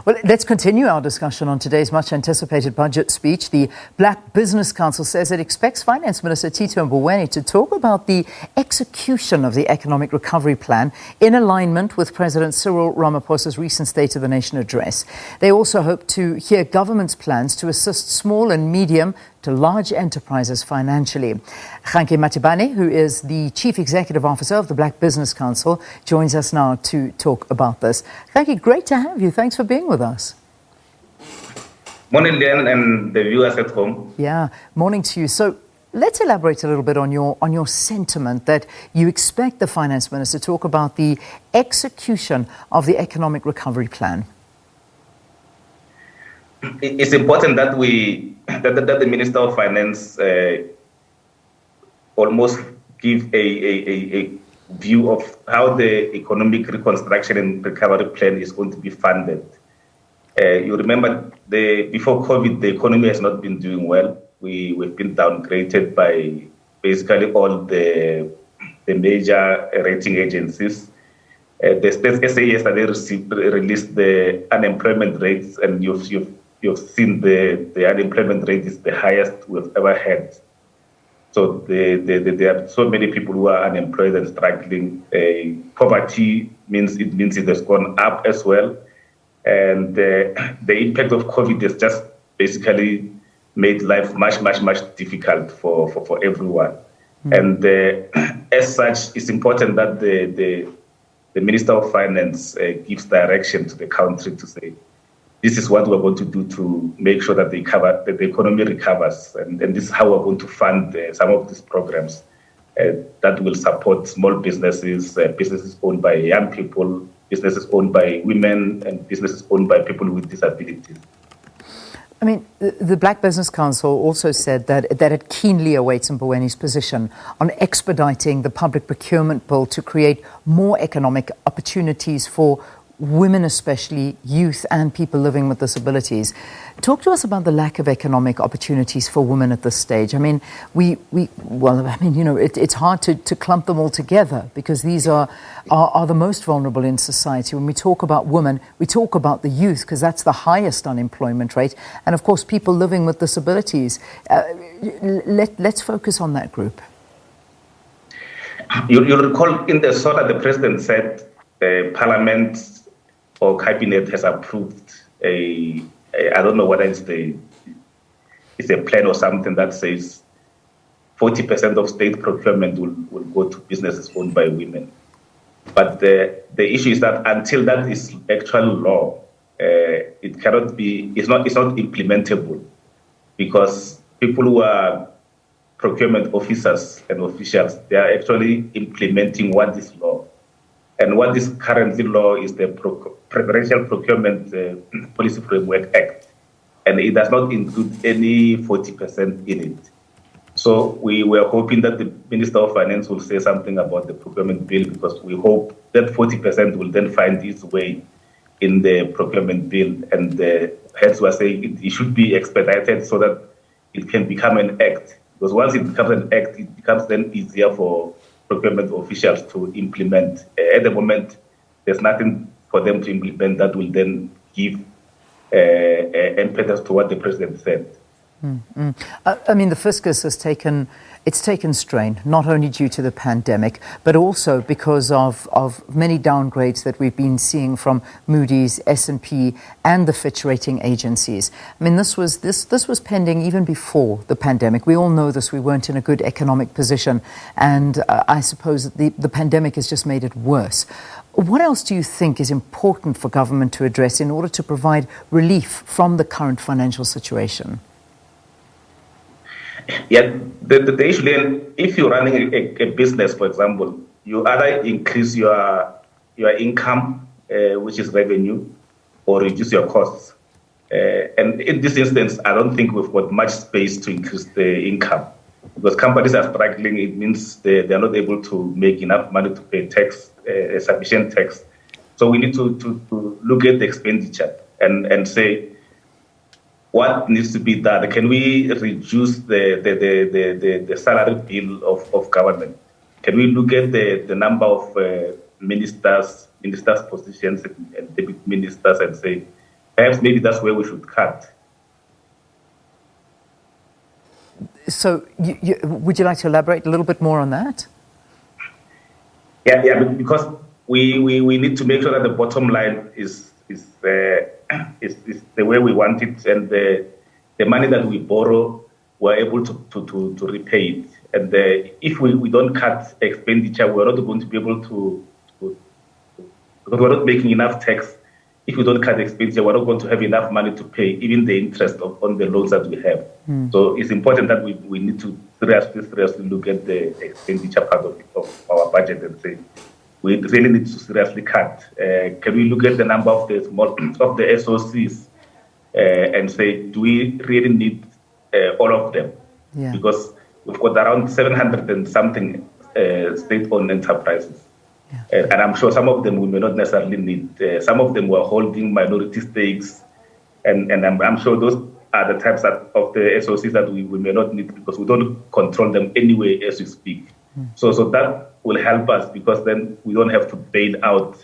Well, let's continue our discussion on today's much-anticipated budget speech. The Black Business Council says it expects Finance Minister Tito Mboweni to talk about the execution of the economic recovery plan in alignment with President Cyril Ramaphosa's recent State of the Nation address. They also hope to hear government's plans to assist small and medium to large enterprises financially. Kganki Matabane, who is the Chief Executive Officer of the Black Business Council, joins us now to talk about this. Kganki, great to have you. Thanks for being with us. Morning, Lian, and the viewers at home. Yeah, morning to you. So let's elaborate a little bit on your sentiment that you expect the Finance Minister to talk about the execution of the economic recovery plan. It's important that the Minister of Finance almost give a view of how the economic reconstruction and recovery plan is going to be funded. You remember before COVID, the economy has not been doing well. We've been downgraded by basically all the major rating agencies. The State SA yesterday released the unemployment rates, and you've seen the unemployment rate is the highest we've ever had. So there are so many people who are unemployed and struggling. Poverty means it has gone up as well. And the impact of COVID has just basically made life much difficult for everyone. And as such, it's important that the Minister of Finance gives direction to the country to say, this is what we're going to do to make sure that the economy recovers. And this is how we're going to fund some of these programs that will support small businesses, businesses owned by young people, businesses owned by women, and businesses owned by people with disabilities. I mean, the Black Business Council also said that it keenly awaits Mboweni's position on expediting the public procurement bill to create more economic opportunities for women, especially youth and people living with disabilities. Talk to us about the lack of economic opportunities for women at this stage. I mean, it's hard to clump them all together because these are the most vulnerable in society. When we talk about women, we talk about the youth because that's the highest unemployment rate. And of course, people living with disabilities. Let's focus on that group. You'll recall in the SOTA, the President said Parliament or Cabinet has approved I don't know whether it's a plan or something that says 40% of state procurement will go to businesses owned by women. But the issue is that until that is actual law, it cannot be. It's not implementable because people who are procurement officers and officials, they are actually implementing what is law. And what is currently law is the Preferential Procurement Policy Framework Act, and it does not include any 40% in it. So we were hoping that the Minister of Finance will say something about the procurement bill because we hope that 40% will then find its way in the procurement bill, and hence we are saying it should be expedited so that it can become an act. Because once it becomes an act, it becomes then easier for procurement officials to implement. At the moment, there's nothing for them to implement that will then give impetus to what the President said. I mean, the fiscus has taken strain, not only due to the pandemic, but also because of many downgrades that we've been seeing from Moody's, S&P, and the Fitch rating agencies. I mean, this was pending even before the pandemic. We all know this. We weren't in a good economic position, and I suppose the pandemic has just made it worse. What else do you think is important for government to address in order to provide relief from the current financial situation? Yeah, the issue, if you're running a business, for example, you either increase your income, which is revenue, or reduce your costs. And in this instance, I don't think we've got much space to increase the income. Because companies are struggling, it means they are not able to make enough money to pay tax, sufficient tax. So we need to look at the expenditure and say, what needs to be done? Can we reduce the salary bill of government? Can we look at the number of ministers positions and deputy ministers and say, perhaps maybe that's where we should cut. So would you like to elaborate a little bit more on that? Yeah, because we need to make sure that the bottom line is the way we want it, and the money that we borrow, we're able to repay it. And if we don't cut expenditure, we're not going to be able to because we're not making enough tax. If we don't cut expenditure, we're not going to have enough money to pay even the interest on the loans that we have. So it's important that we need to seriously look at the expenditure part of our budget and say, we really need to seriously cut. Can we look at the number of the SOCs and say, do we really need all of them? Yeah. Because we've got around 700 and something state-owned enterprises. Yeah. And I'm sure some of them we may not necessarily need. Some of them were holding minority stakes, and I'm sure those are the types of the SOCs that we may not need because we don't control them anyway as we speak. So that will help us because then we don't have to bail out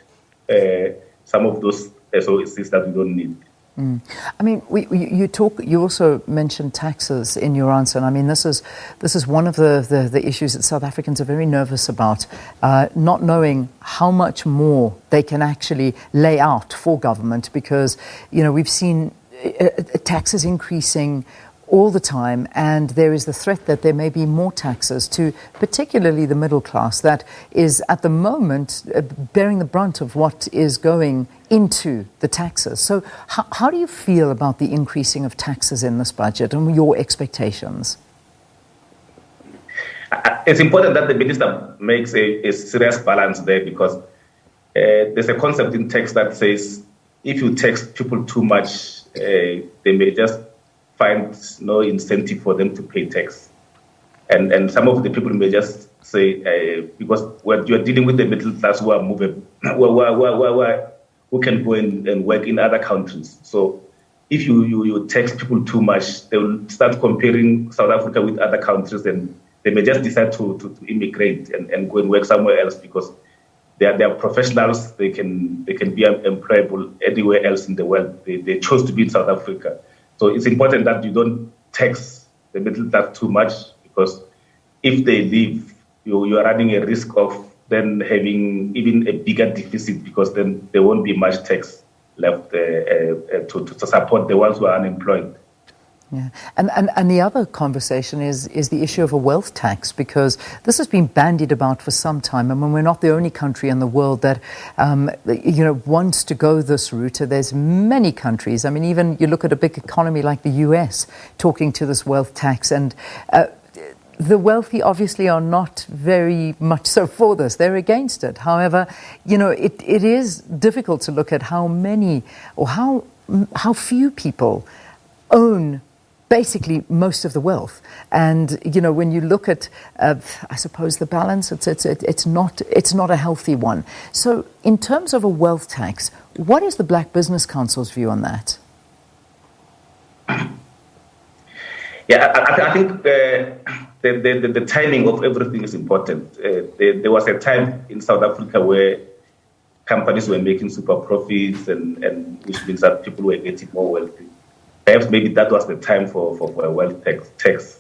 some of those SOCs that we don't need. I mean, you also mentioned taxes in your answer, and I mean this is one of the issues that South Africans are very nervous about, not knowing how much more they can actually lay out for government because we've seen taxes increasing all the time, and there is the threat that there may be more taxes to particularly the middle class that is at the moment bearing the brunt of what is going into the taxes. So how do you feel about the increasing of taxes in this budget and your expectations? It's important that the minister makes a serious balance there because there's a concept in tax that says if you tax people too much, they may just find no incentive for them to pay tax. And some of the people may just say, because you're dealing with the middle class who are moving, who can go and work in other countries. So if you tax people too much, they will start comparing South Africa with other countries and they may just decide to immigrate and go and work somewhere else because they are professionals, they can be employable anywhere else in the world. They chose to be in South Africa. So it's important that you don't tax the middle class too much because if they leave, you are running a risk of then having even a bigger deficit because then there won't be much tax left to support the ones who are unemployed. Yeah, and the other conversation is the issue of a wealth tax because this has been bandied about for some time. I mean, we're not the only country in the world that wants to go this route. There's many countries. I mean, even you look at a big economy like the US talking to this wealth tax, and the wealthy obviously are not very much so for this. They're against it. However, it is difficult to look at how many or how few people own basically most of the wealth. And when you look at I suppose the balance, it's not a healthy one. So in terms of a wealth tax, what is the Black Business Council's view on that? Yeah, I think the timing of everything is important. There was a time in South Africa where companies were making super profits and which means that people were getting more wealthy. Perhaps maybe that was the time for a wealth tax.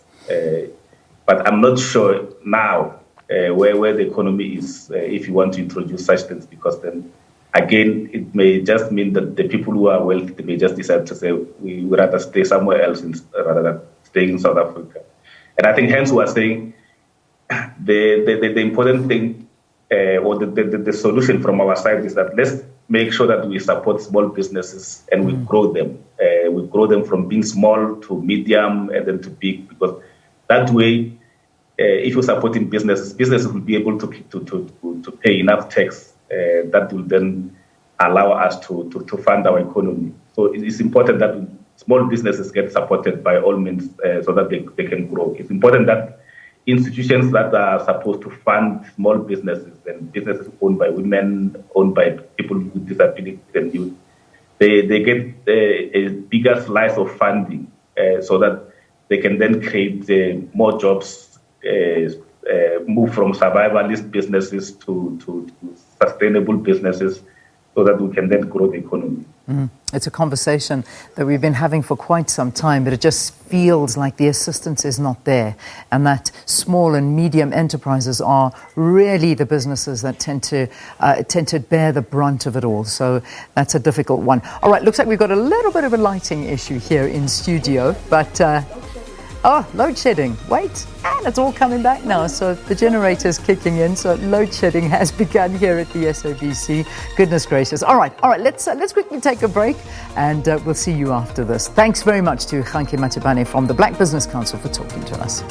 But I'm not sure now where the economy is if you want to introduce such things, because then, again, it may just mean that the people who are wealthy, they may just decide to say, we would rather stay somewhere else rather than staying in South Africa. And I think hence we are saying the important thing or the solution from our side is that let's make sure that we support small businesses and we grow them. We grow them from being small to medium and then to big, because that way, if you're supporting businesses will be able to pay enough tax that will then allow us to fund our economy. So it's important that small businesses get supported by all means so that they can grow. It's important that institutions that are supposed to fund small businesses and businesses owned by women, owned by people with disabilities and youth, they get a bigger slice of funding so that they can then create more jobs, move from survivalist businesses to sustainable businesses so that we can then grow the economy. It's a conversation that we've been having for quite some time, but it just feels like the assistance is not there, and that small and medium enterprises are really the businesses that tend to bear the brunt of it all. So that's a difficult one. All right, looks like we've got a little bit of a lighting issue here in studio, but load shedding. Wait, and it's all coming back now. So the generator's kicking in. So load shedding has begun here at the SABC. Goodness gracious. All right. Let's quickly take a break, and we'll see you after this. Thanks very much to Kganki Matabane from the Black Business Council for talking to us.